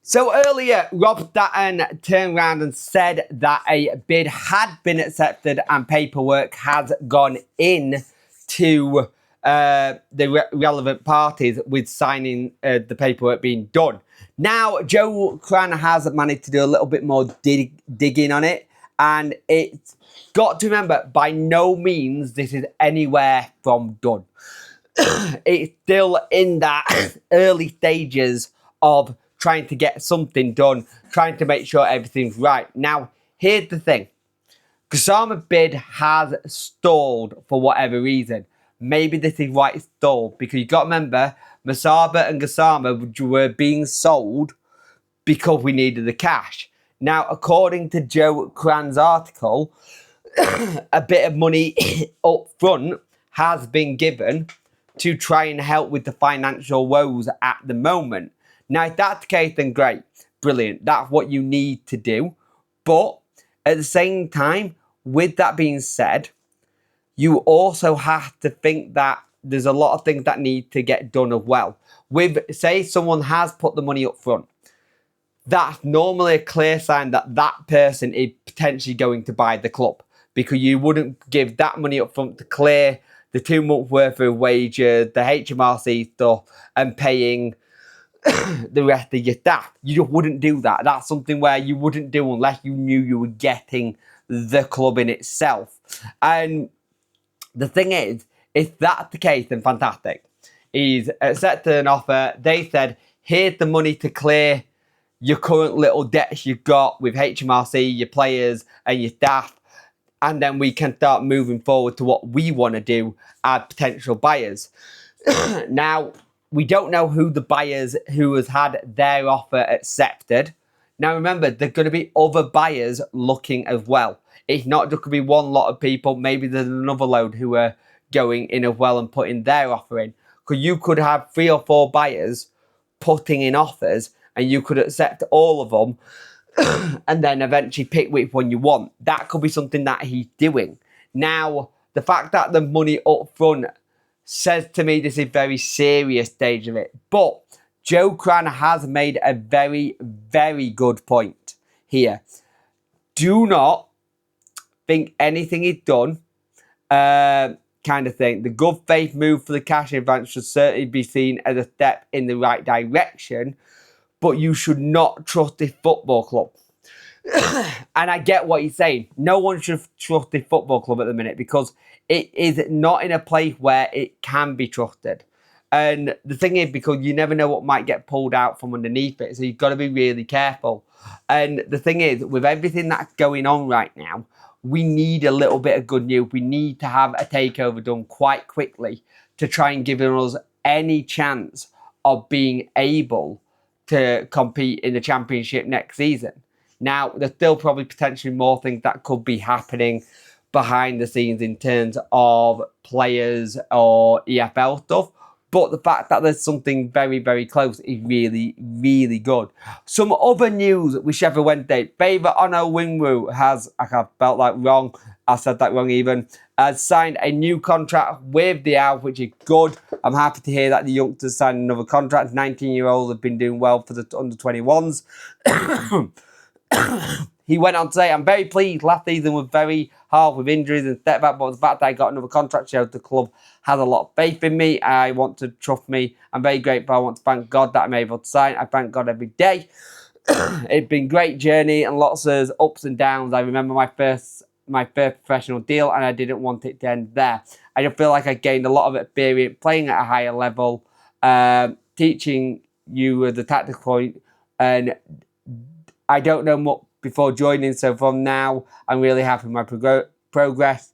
So earlier, Rob Datton turned around and said that a bid had been accepted and paperwork has gone in to the relevant parties with signing the paperwork being done. Now, Joe Cran has managed to do a little bit more digging on it, and it's got to remember, by no means this is anywhere from done. It's still in that early stages of trying to get something done, trying to make sure everything's right. Now, here's the thing. Gassama bid has stalled for whatever reason. Maybe this is why it's stalled, because you've got to remember, Masaba and Gassama were being sold because we needed the cash. Now, according to Joe Cran's article, a bit of money up front has been given to try and help with the financial woes at the moment. Now, if that's the case, then great, brilliant. That's what you need to do. But at the same time, with that being said, you also have to think that there's a lot of things that need to get done as well. With, say, someone has put the money up front, that's normally a clear sign that that person is potentially going to buy the club, because you wouldn't give that money up front to clear the 2 months worth of wages, the HMRC stuff, and paying the rest of your staff. You just wouldn't do that. That's something where you wouldn't do unless you knew you were getting the club in itself. And the thing is, if that's the case, then fantastic. He's accepted an offer. They said, here's the money to clear your current little debts you've got with HMRC, your players and your staff, and then we can start moving forward to what we want to do as potential buyers. Now, we don't know who the buyers who has had their offer accepted. Now, remember, there's going to be other buyers looking as well. It's not just going to be one lot of people. Maybe there's another load who are going in as well and putting their offer in. Because you could have 3 or 4 buyers putting in offers, and you could accept all of them and then eventually pick which one you want. That could be something that he's doing. Now, the fact that the money up front says to me this is a very serious stage of it. But Joe Cran has made a very, very good point here. Do not think anything is done, kind of thing. The good faith move for the cash advance should certainly be seen as a step in the right direction, but you should not trust this football club. And I get what he's saying. No one should trust this football club at the minute, because it is not in a place where it can be trusted. And the thing is, because you never know what might get pulled out from underneath it, so you've got to be really careful. And the thing is, with everything that's going on right now, we need a little bit of good news. We need to have a takeover done quite quickly to try and give us any chance of being able to compete in the championship next season. Now, there's still probably potentially more things that could be happening behind the scenes in terms of players or EFL stuff. But the fact that there's something very, very close is really, really good. Some other news with Sheffield Wednesday. Favour Ono Wingwu has, I felt like wrong, I said that wrong even, has signed a new contract with the Owl, which is good. I'm happy to hear that the youngsters signed another contract. 19-year-olds have been doing well for the under-21s. He went on to say, I'm very pleased. Last season was very hard with injuries and setback, but the fact that I got another contract shows the club has a lot of faith in me. I want to trust me. I'm very grateful. I want to thank God that I'm able to sign. I thank God every day. It's been a great journey and lots of ups and downs. I remember my first professional deal, and I didn't want it to end there. I just feel like I gained a lot of experience playing at a higher level, teaching you the tactical point, and I don't know much before joining, so from now, I'm really happy with my progress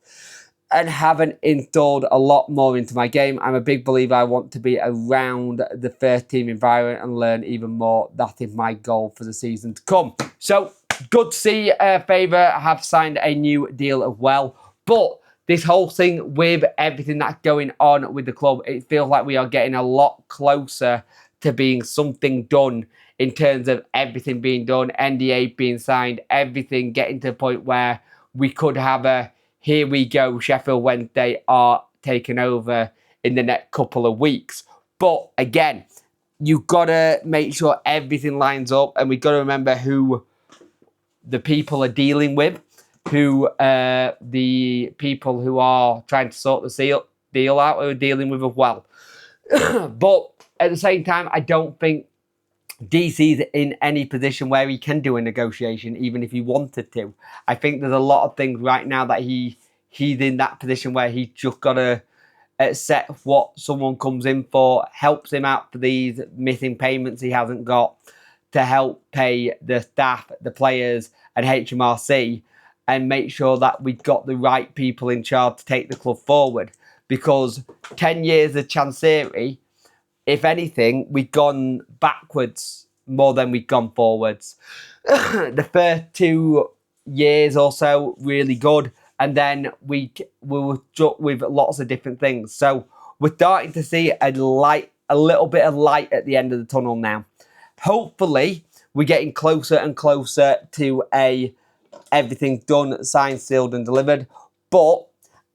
and haven't installed a lot more into my game. I'm a big believer I want to be around the first team environment and learn even more. That is my goal for the season to come. So, good to see Favour have signed a new deal as well. But this whole thing with everything that's going on with the club, it feels like we are getting a lot closer to being something done in terms of everything being done, NDA being signed, everything getting to the point where we could have a, here we go, Sheffield Wednesday are taking over in the next couple of weeks. But again, you've got to make sure everything lines up, and we've got to remember who the people are dealing with, who the people who are trying to sort the deal out are dealing with as well. But at the same time, I don't think DC's in any position where he can do a negotiation, even if he wanted to. I think there's a lot of things right now that he's in that position where he's just got to accept what someone comes in for, helps him out for these missing payments he hasn't got, to help pay the staff, the players, and HMRC, and make sure that we've got the right people in charge to take the club forward. Because 10 years of Chansiri, if anything, we've gone backwards more than we've gone forwards. The first 2 years or so, really good. And then we were struck with lots of different things. So we're starting to see a little bit of light at the end of the tunnel now. Hopefully, we're getting closer and closer to everything done, signed, sealed, and delivered. But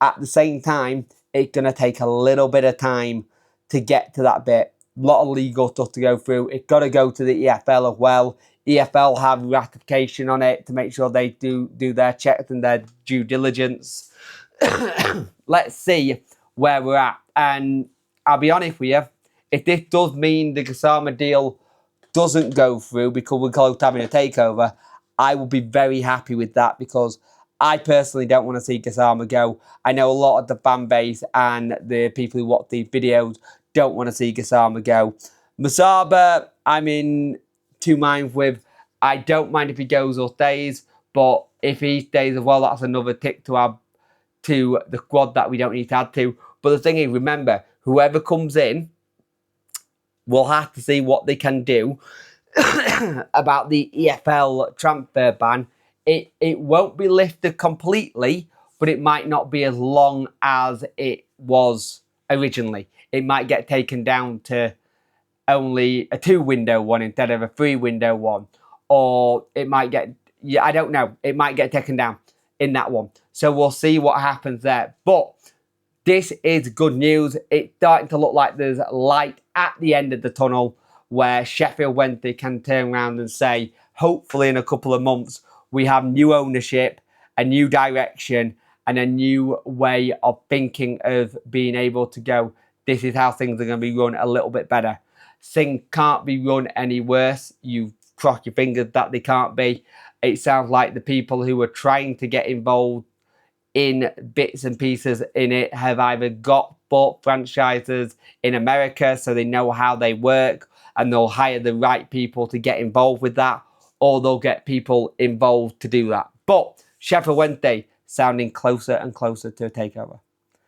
at the same time, it's going to take a little bit of time to get to that bit. A lot of legal stuff to go through. It's got to go to the EFL as well. EFL have ratification on it to make sure they do their checks and their due diligence. Let's see where we're at. And I'll be honest with you, if this does mean the Gassama deal doesn't go through because we're close to having a takeover, I will be very happy with that, because I personally don't want to see Gassama go. I know a lot of the fan base and the people who watch these videos don't want to see Gassama go. Musaba, I'm in two minds with. I don't mind if he goes or stays, but if he stays as well, that's another tick to add to the squad that we don't need to add to. But the thing is, remember, whoever comes in, we'll have to see what they can do about the EFL transfer ban. It won't be lifted completely, but it might not be as long as it was originally. It might get taken down to only a 2-window one instead of a 3-window one. Or it might get, I don't know, it might get taken down in that one. So we'll see what happens there. But this is good news. It's starting to look like there's light at the end of the tunnel, where Sheffield Wednesday can turn around and say, hopefully in a couple of months, we have new ownership, a new direction, and a new way of thinking of being able to go, this is how things are going to be run a little bit better. Things can't be run any worse. You cross your fingers that they can't be. It sounds like the people who are trying to get involved in bits and pieces in it have either got bought franchises in America so they know how they work and they'll hire the right people to get involved with that, or they'll get people involved to do that. But Sheffield Wednesday sounding closer and closer to a takeover.